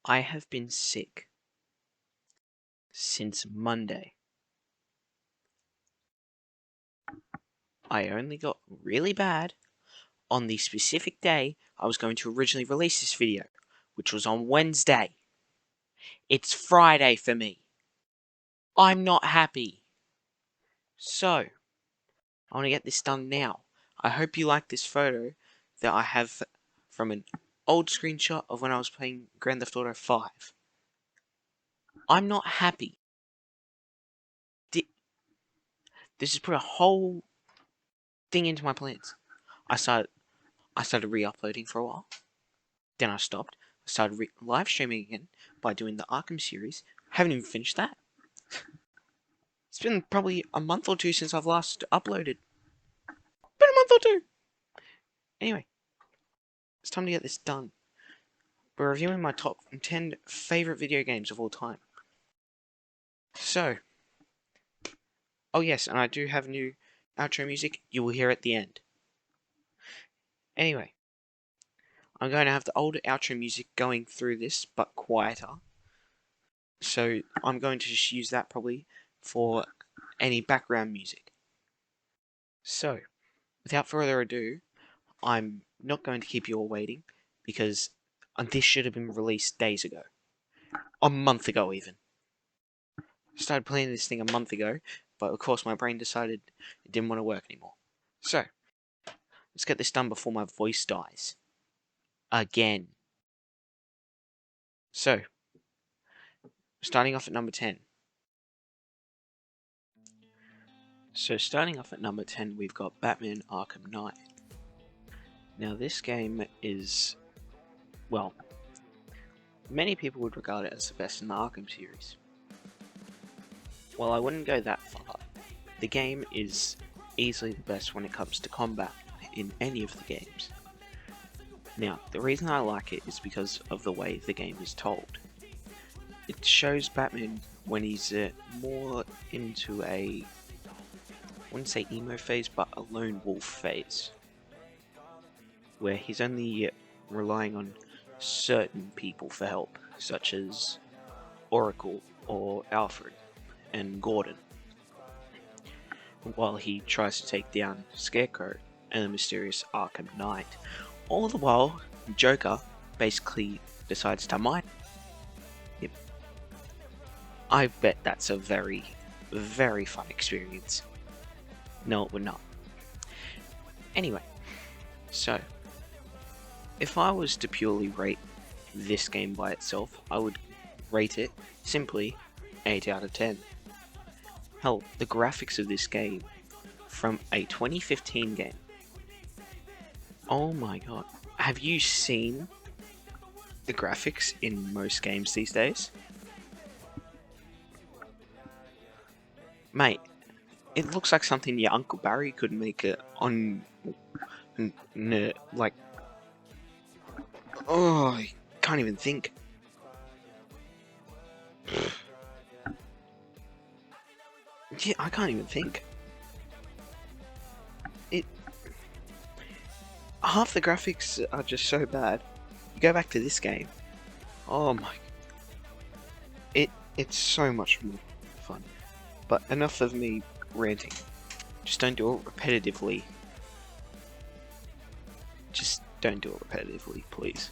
I have been sick since Monday. I only got really bad on the specific day I was going to originally release this video, which was on Wednesday. It's Friday for me. I'm not happy. So, I want to get this done now. I hope you like this photo that I have from an old screenshot of when I was playing Grand Theft Auto 5. I'm not happy. This has put a whole thing into my plans. I started re-uploading for a while. Then I stopped. I started live streaming again by doing the Arkham series. Haven't even finished that. It's been probably a month or two since I've last uploaded. Been a month or two. Anyway, it's time to get this done. We're reviewing my top 10 favorite video games of all time. So, oh yes, and I do have new outro music. You will hear at the end. Anyway, I'm going to have the old outro music going through this, but quieter. So I'm going to just use that probably for any background music. So, without further ado, I'm not going to keep you all waiting, because this should have been released days ago. A month ago even. Started playing this thing a month ago, but of course my brain decided it didn't want to work anymore. So, let's get this done before my voice dies. Again. So, starting off at number 10. So starting off at number 10, we've got Batman Arkham Knight. Now this game is, well, many people would regard it as the best in the Arkham series. Well, I wouldn't go that far. The game is easily the best when it comes to combat in any of the games. Now, the reason I like it is because of the way the game is told. It shows Batman when he's more into a, I wouldn't say emo phase, but a lone wolf phase, where he's only relying on certain people for help, such as Oracle or Alfred and Gordon, while he tries to take down Scarecrow and the mysterious Arkham Knight. All the while, Joker basically decides to mine. Yep. I bet that's a very, very fun experience. No, it would not. Anyway, so, if I was to purely rate this game by itself, I would rate it simply 8 out of 10. Hell, the graphics of this game, from a 2015 game, oh my god. Have you seen the graphics in most games these days? Mate, it looks like something your Uncle Barry could make it on, like, oh, I can't even think. Yeah, I can't even think. Half the graphics are just so bad. You go back to this game. Oh my. It's so much more fun. But enough of me ranting. Just don't do it repetitively. Just don't do it repetitively, please.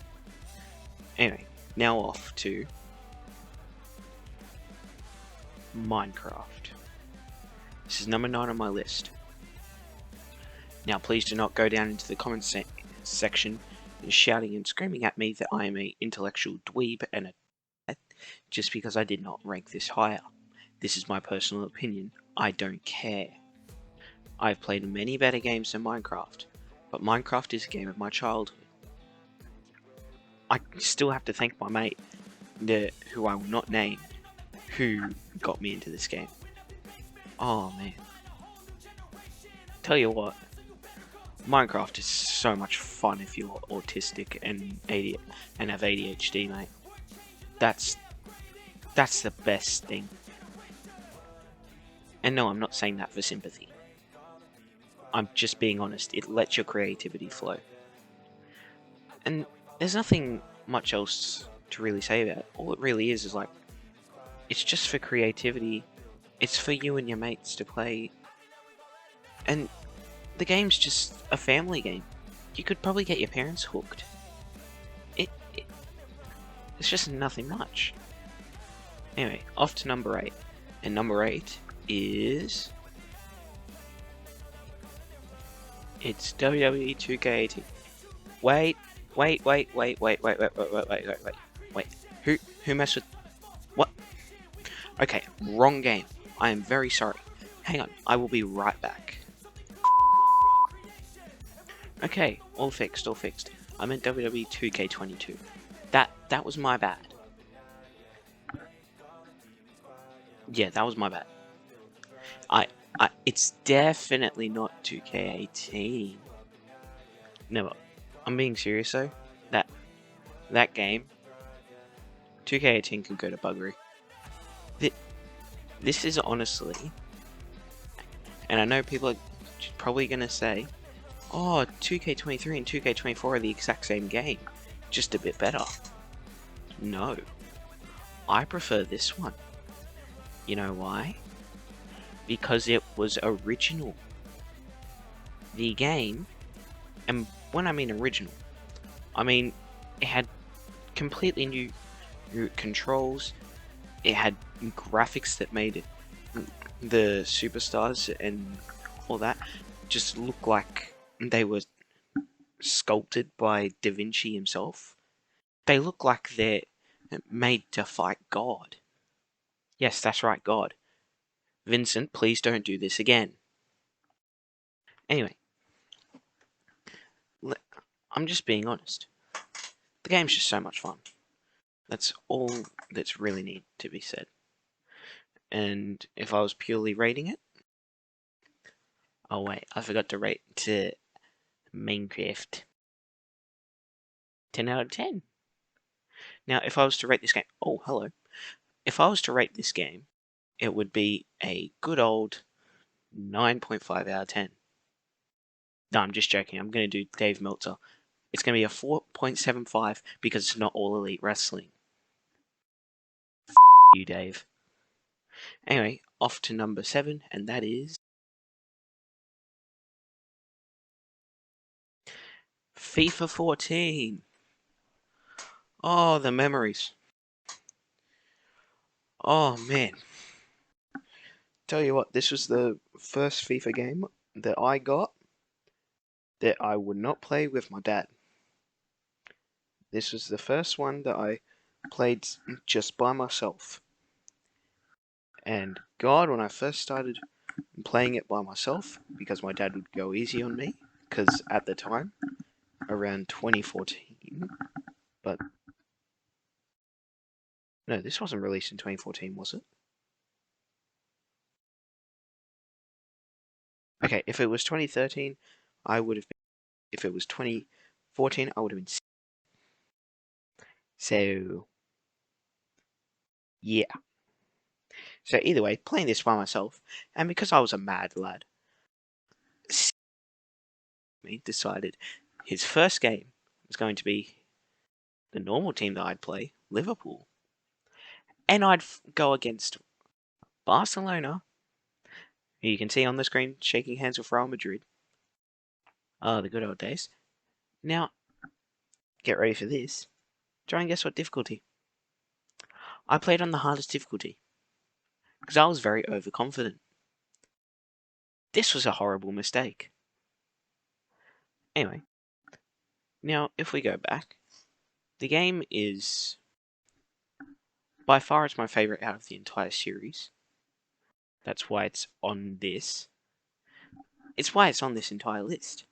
Anyway, now off to Minecraft. This is number 9 on my list. Now please do not go down into the comments section and shouting and screaming at me that I am an intellectual dweeb and a just because I did not rank this higher. This is my personal opinion. I don't care. I've played many better games than Minecraft, but Minecraft is a game of my childhood. I still have to thank my mate, who I will not name, who got me into this game. Oh man. Tell you what, Minecraft is so much fun if you're autistic and have ADHD, mate. That's the best thing. And no, I'm not saying that for sympathy. I'm just being honest. It lets your creativity flow. And there's nothing much else to really say about it. All it really is like, it's just for creativity. It's for you and your mates to play. And the game's just a family game. You could probably get your parents hooked. It's just nothing much. Anyway, off to number 8. And number 8 is... It's WWE 2K18. Wait. Who messed with... What? Okay, wrong game. I am very sorry. Hang on, I will be right back. Okay, all fixed. I meant WWE 2K22. That was my bad. Yeah, that was my bad. It's definitely not 2K18. No, I'm being serious though. That game, 2K18 can go to buggery. This is honestly, and I know people are probably gonna say, oh, 2K23 and 2K24 are the exact same game, just a bit better. No, I prefer this one. You know why? Because it was original. The game, and when I mean original, I mean it had completely new controls. It had graphics that made it, the superstars and all that just look like they were sculpted by Da Vinci himself. They look like they're made to fight God. Yes, that's right, God. Vincent, please don't do this again. Anyway, I'm just being honest. The game's just so much fun. That's all that's really need to be said. And if I was purely rating it... Oh wait, I forgot to rate to Minecraft. 10 out of 10. Now, if I was to rate this game... Oh, hello. If I was to rate this game, it would be a good old 9.5 out of 10. No, I'm just joking. I'm going to do Dave Meltzer. It's going to be a 4.75 because it's not All Elite Wrestling. You, Dave. Anyway, off to number 7, and that is... FIFA 14. Oh, the memories. Oh, man. Tell you what, this was the first FIFA game that I got that I would not play with my dad. This was the first one that I played just by myself. And God, when I first started playing it by myself, because my dad would go easy on me, because at the time, around 2014, but no, this wasn't released in 2014, was it? Okay, if it was 2013, I would have been, if it was 2014, I would have been, so, yeah. So either way, playing this by myself, and because I was a mad lad, he decided his first game was going to be the normal team that I'd play, Liverpool. And I'd go against Barcelona, who you can see on the screen shaking hands with Real Madrid. Oh, the good old days. Now, get ready for this. Try and guess what difficulty. I played on the hardest difficulty, because I was very overconfident. This was a horrible mistake. Anyway, now if we go back, the game is... by far it's my favourite out of the entire series. That's why it's on this. It's why it's on this entire list.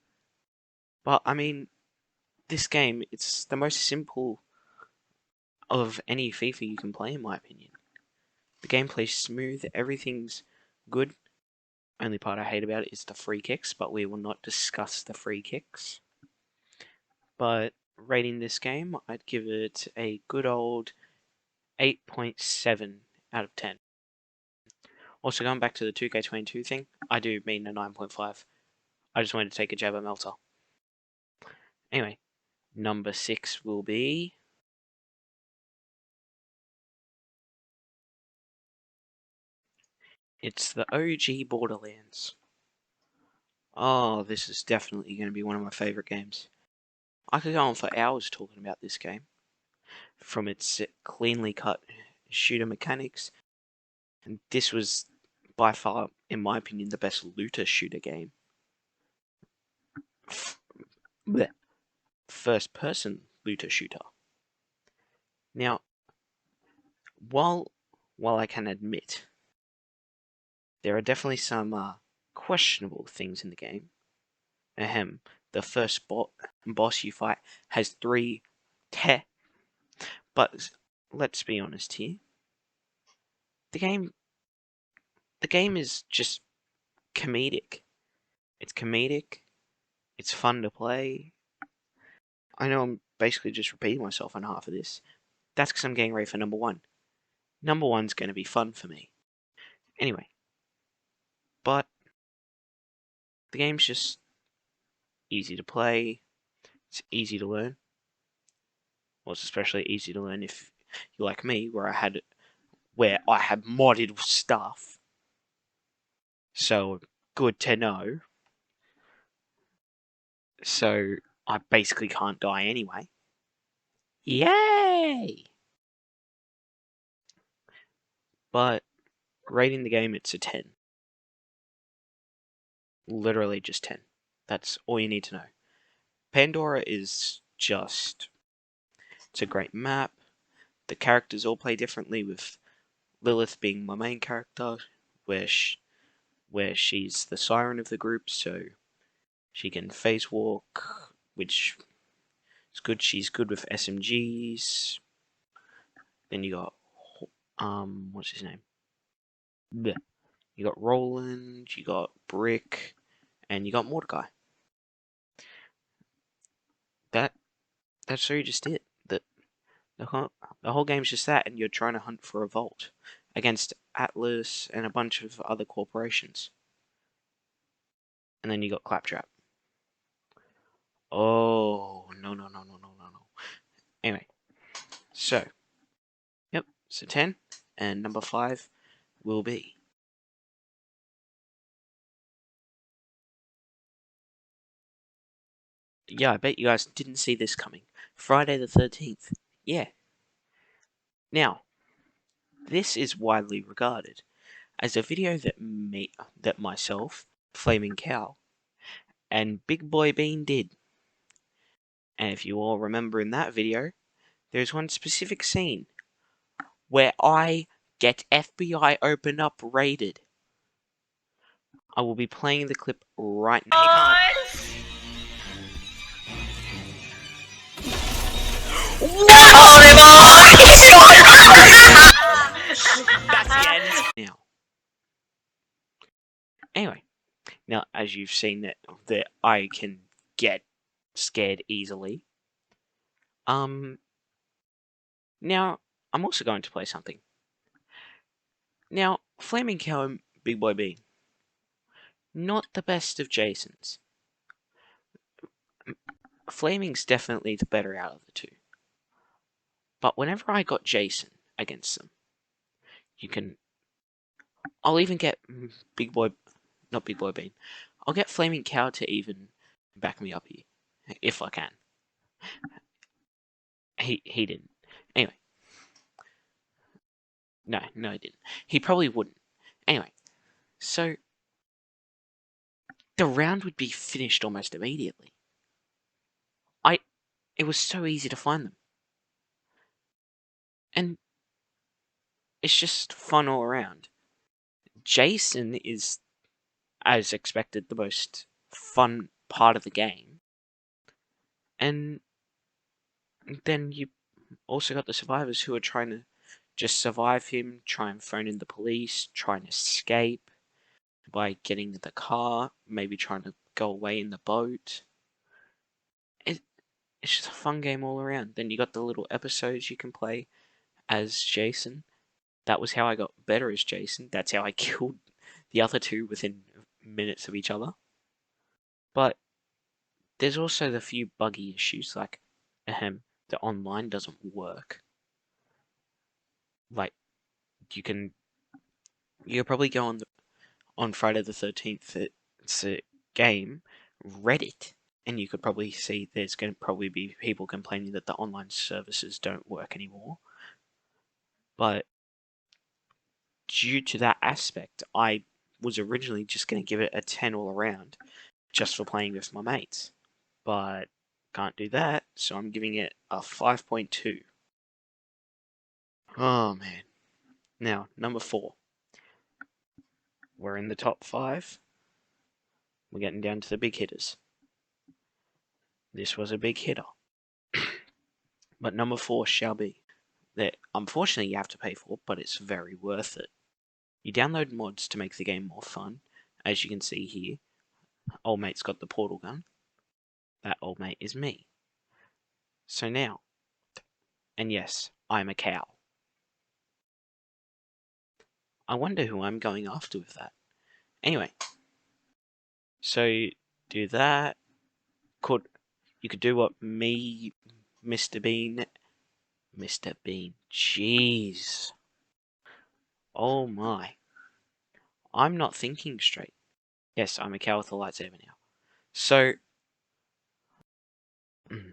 But, I mean, this game, it's the most simple of any FIFA you can play, in my opinion. The gameplay's smooth, everything's good. Only part I hate about it is the free kicks, but we will not discuss the free kicks. But rating this game, I'd give it a good old 8.7 out of 10. Also, going back to the 2K22 thing, I do mean a 9.5. I just wanted to take a jab at Melter. Anyway, number 6 will be It's the OG Borderlands. Oh, this is definitely going to be one of my favourite games. I could go on for hours talking about this game. From its cleanly cut shooter mechanics, and this was by far, in my opinion, the best looter shooter game. First person looter shooter. Now, while I can admit there are definitely some questionable things in the game. Ahem. The first boss you fight has 3 te. But let's be honest here. The game is just comedic. It's comedic. It's fun to play. I know I'm basically just repeating myself on half of this. That's because I'm getting ready for number 1. Number 1's going to be fun for me. Anyway. But the game's just easy to play. It's easy to learn. Well, it's especially easy to learn if you're like me, where I had modded stuff. So, good to know. So, I basically can't die anyway. Yay! But, rating the game, it's a 10. Literally just 10. That's all you need to know. Pandora is just... It's a great map. The characters all play differently, with Lilith being my main character, where she's the siren of the group, so she can phase walk, which is good. She's good with SMGs. Then you got what's his name? Blech. You got Roland, you got Brick, and you got Mordecai. That's really just it. The whole game's just that, and you're trying to hunt for a vault against Atlas and a bunch of other corporations. And then you got Claptrap. Oh, no. Anyway, so, yep, so 10, and number 5 will be... Yeah, I bet you guys didn't see this coming. Friday the 13th. Yeah. Now, this is widely regarded as a video that myself, Flaming Cow, and Big Boy Bean did. And if you all remember in that video, there's one specific scene where I get FBI open up raided. I will be playing the clip right now. That's the end. Now. Anyway, now as you've seen that I can get scared easily. Now I'm also going to play something. Now, Flaming Cow and Big Boy B, not the best of Jasons. Flaming's definitely the better out of the two. But whenever I got Jason against them, I'll even get not Big Boy Bean. I'll get Flaming Cow to even back me up here, if I can. He didn't. Anyway. No, he didn't. He probably wouldn't. Anyway, so the round would be finished almost immediately. It was so easy to find them. And it's just fun all around. Jason is, as expected, the most fun part of the game. And then you also got the survivors who are trying to just survive him, try and phone in the police, try and escape by getting in the car, maybe trying to go away in the boat. It's just a fun game all around. Then you got the little episodes you can play as Jason. That was how I got better as Jason. That's how I killed the other two within minutes of each other. But there's also the few buggy issues, like the online doesn't work. Like you can probably go on on Friday the 13th, it's a game, Reddit, and you could probably see there's going to probably be people complaining that the online services don't work anymore. But due to that aspect, I was originally just going to give it a 10 all around, just for playing with my mates. But can't do that, so I'm giving it a 5.2. Oh man. Now, number 4. We're in the top 5. We're getting down to the big hitters. This was a big hitter. But number 4 shall be that unfortunately you have to pay for, but it's very worth it. You download mods to make the game more fun. As you can see here, old mate's got the portal gun. That old mate is me. So now, and yes, I'm a cow. I wonder who I'm going after with that. Anyway, so do that. You could do what me, Mr. Bean, jeez. Oh my. I'm not thinking straight. Yes, I'm a cow with a lightsaber now. So, okay,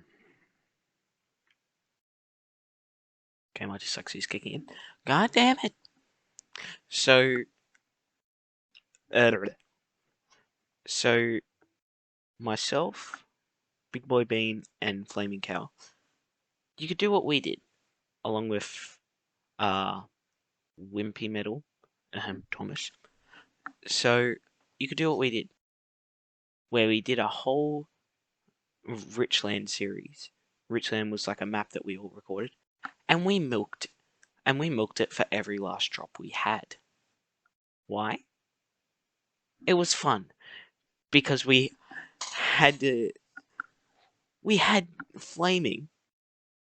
my dyslexia is kicking in. God damn it. So, so myself, Big Boy Bean, and Flaming Cow, you could do what we did, along with Wimpy Metal, Thomas. So you could do what we did, where we did a whole Richland series. Richland was like a map that we all recorded, and we milked it for every last drop we had. Why? It was fun because we had Flaming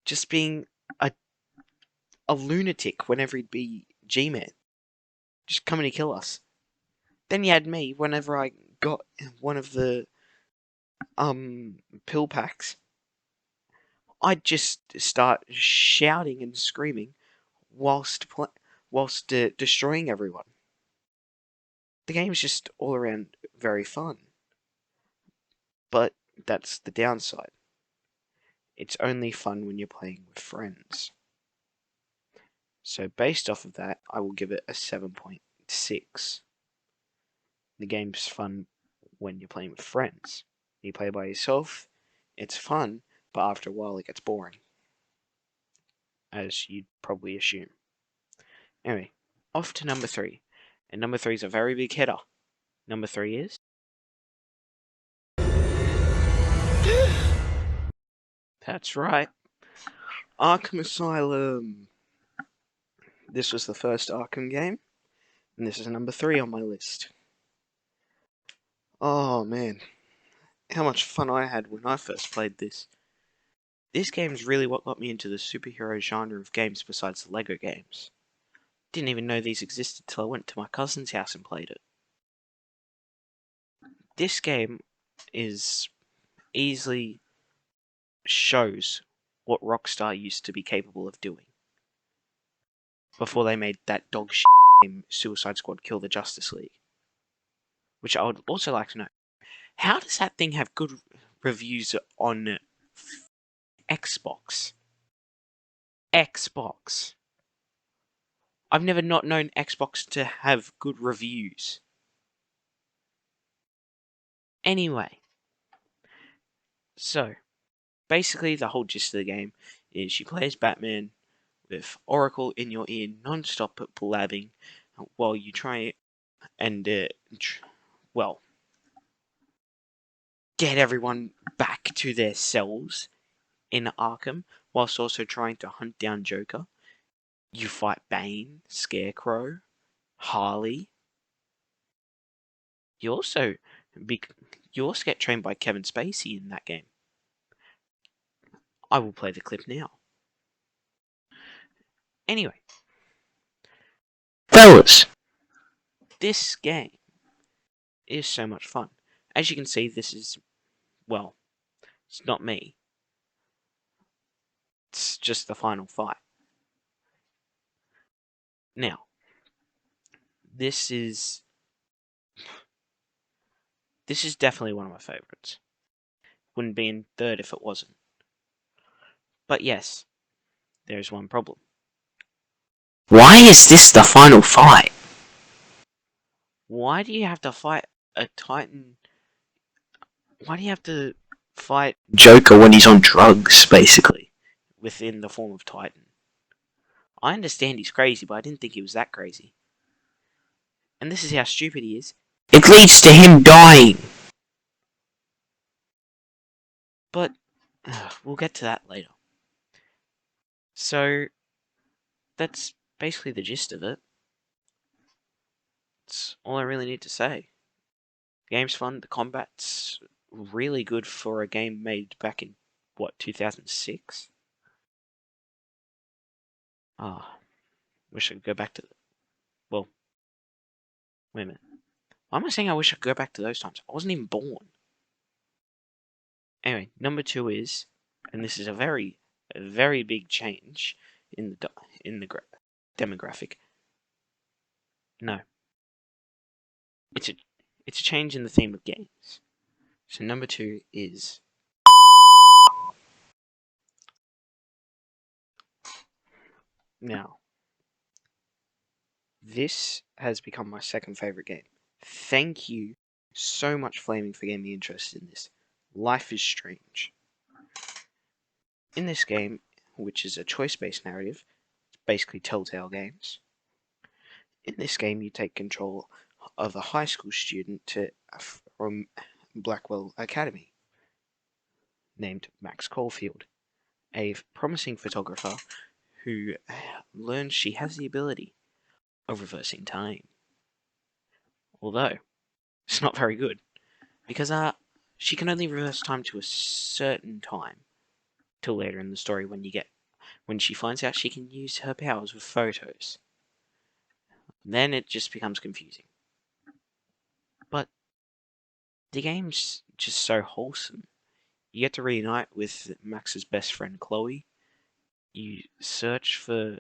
just being a lunatic whenever he'd be G-Man, just coming to kill us. Then you had me whenever I got one of the pill packs. I'd just start shouting and screaming whilst destroying everyone. The game's just all around very fun. But that's the downside. It's only fun when you're playing with friends. So based off of that, I will give it a 7.6. The game's fun when you're playing with friends. You play by yourself, it's fun, but after a while it gets boring. As you'd probably assume. Anyway, off to number 3. And number 3 is a very big hitter. Number 3 is... That's right. Arkham Asylum. This was the first Arkham game, and this is number 3 on my list. Oh man, how much fun I had when I first played this. This game's really what got me into the superhero genre of games besides the Lego games. Didn't even know these existed till I went to my cousin's house and played it. This game is easily shows what Rockstar used to be capable of doing before they made that dog shit game Suicide Squad Kill the Justice League. Which I would also like to know. How does that thing have good reviews on Xbox? Xbox. I've never not known Xbox to have good reviews. Anyway. So, basically the whole gist of the game is you play as Batman with Oracle in your ear non-stop blabbing while you try and, get everyone back to their cells in Arkham, whilst also trying to hunt down Joker. You fight Bane, Scarecrow, Harley. You also get trained by Kevin Spacey in that game. I will play the clip now. Anyway, fellas, this game is so much fun. As you can see, this is, well, it's not me. It's just the final fight. Now, this is this is definitely one of my favourites. Wouldn't be in third if it wasn't. But yes, there is one problem. Why is this the final fight? Why do you have to fight a Titan? Why do you have to fight Joker when he's on drugs, basically. within the form of Titan? I understand he's crazy, but I didn't think he was that crazy. And this is how stupid he is. It leads to him dying. But we'll get to that later. So that's basically the gist of it. That's all I really need to say. The game's fun. The combat's really good for a game made back in, what, 2006? Ah, wish I could go back to... Well, wait a minute. Why am I saying I wish I could go back to those times? I wasn't even born. Anyway, number 2 is, and this is a very big change in the demographic. No, it's a change in the theme of games. So number 2 is now. This has become my second favorite game. Thank you so much, Flaming, for getting me interested in this. Life is Strange. In this game, which is a choice-based narrative, basically Telltale Games. In this game, you take control of a high school student from Blackwell Academy, named Max Caulfield, a promising photographer who learns she has the ability of reversing time. Although, it's not very good, because she can only reverse time to a certain time, till later in the story when she finds out she can use her powers with photos. Then it just becomes confusing. But the game's just so wholesome. You get to reunite with Max's best friend Chloe. You search for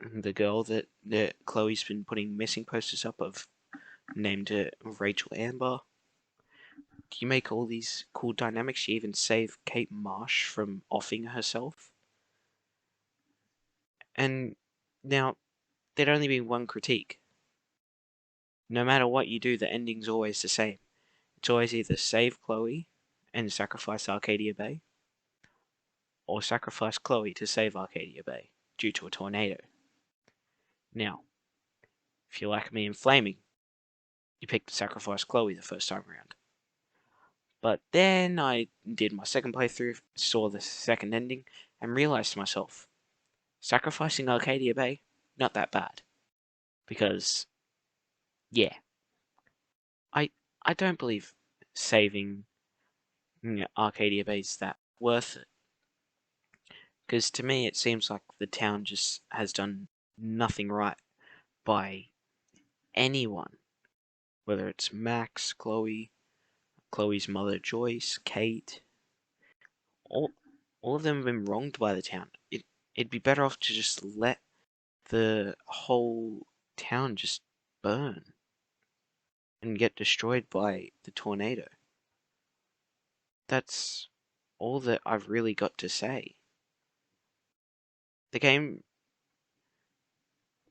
the girl that Chloe's been putting missing posters up of, named Rachel Amber. You make all these cool dynamics. You even save Kate Marsh from offing herself. And now, there'd only be one critique. No matter what you do, the ending's always the same. It's always either save Chloe and sacrifice Arcadia Bay, or sacrifice Chloe to save Arcadia Bay due to a tornado. Now, if you're like me and Flaming, you picked to sacrifice Chloe the first time around. But then I did my second playthrough, saw the second ending, and realised to myself, sacrificing Arcadia Bay, not that bad. Because, yeah, I don't believe saving Arcadia Bay is that worth it. Because to me, it seems like the town just has done nothing right by anyone. Whether it's Max, Chloe, Chloe's mother Joyce, Kate, all of them have been wronged by the town. It'd be better off to just let the whole town just burn and get destroyed by the tornado. That's all that I've really got to say. The game,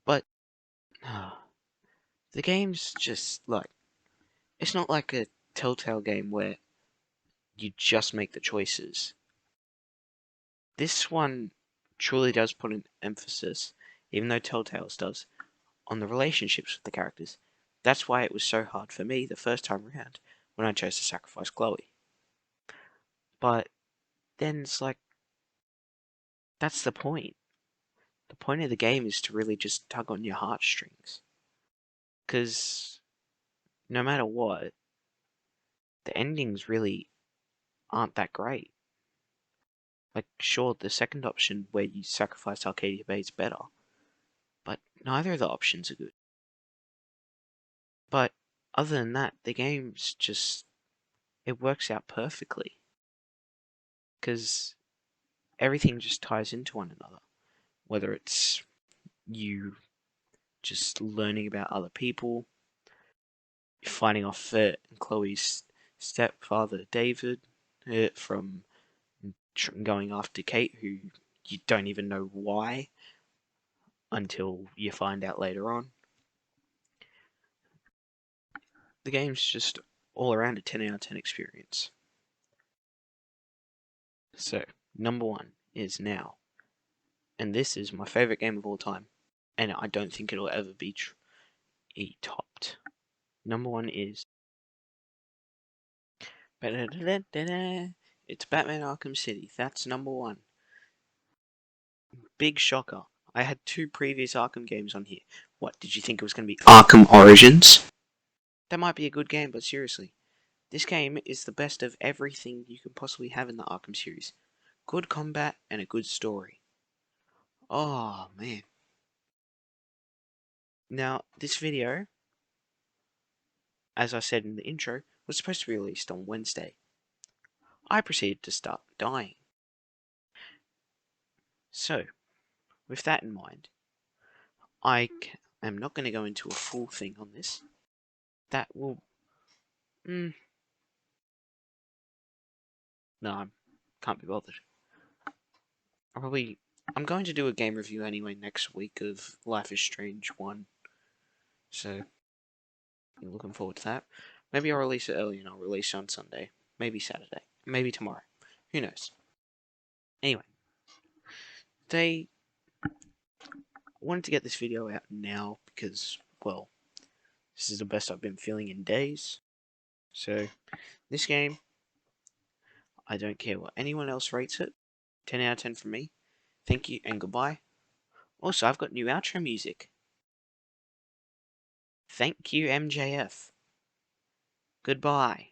but the game's just like, it's not like a Telltale game where you just make the choices. This one truly does put an emphasis, even though Telltale's does, on the relationships with the characters. That's why it was so hard for me the first time around when I chose to sacrifice Chloe. But then it's like, that's the point. The point of the game is to really just tug on your heartstrings. Because no matter what, the endings really aren't that great. Like, sure, the second option where you sacrifice Arcadia Bay is better, but neither of the options are good. But other than that, the game's just, it works out perfectly. Because everything just ties into one another. Whether it's you just learning about other people, fighting off Chloe's stepfather David from going after Kate, who you don't even know why until you find out later on. The game's just all around a 10 out of 10 experience. So, number 1 is now, and this is my favourite game of all time, and I don't think it'll ever be topped. Number 1 is it's Batman Arkham City. That's number 1. Big shocker. I had 2 previous Arkham games on here. What, did you think it was going to be Arkham Origins. That might be a good game, but seriously. This game is the best of everything you can possibly have in the Arkham series. Good combat and a good story. Oh, man. Now, this video, as I said in the intro, was supposed to be released on Wednesday. I proceeded to start dying. So, with that in mind, I am not going to go into a full thing on this. That will... No, I can't be bothered. I'm going to do a game review anyway next week of Life is Strange 1. So, I'm looking forward to that. Maybe I'll release it early and I'll release it on Sunday. Maybe Saturday. Maybe tomorrow. Who knows? Anyway. They wanted to get this video out now because, well, this is the best I've been feeling in days. So, this game, I don't care what anyone else rates it. 10 out of 10 from me. Thank you and goodbye. Also, I've got new outro music. Thank you, MJF. Goodbye.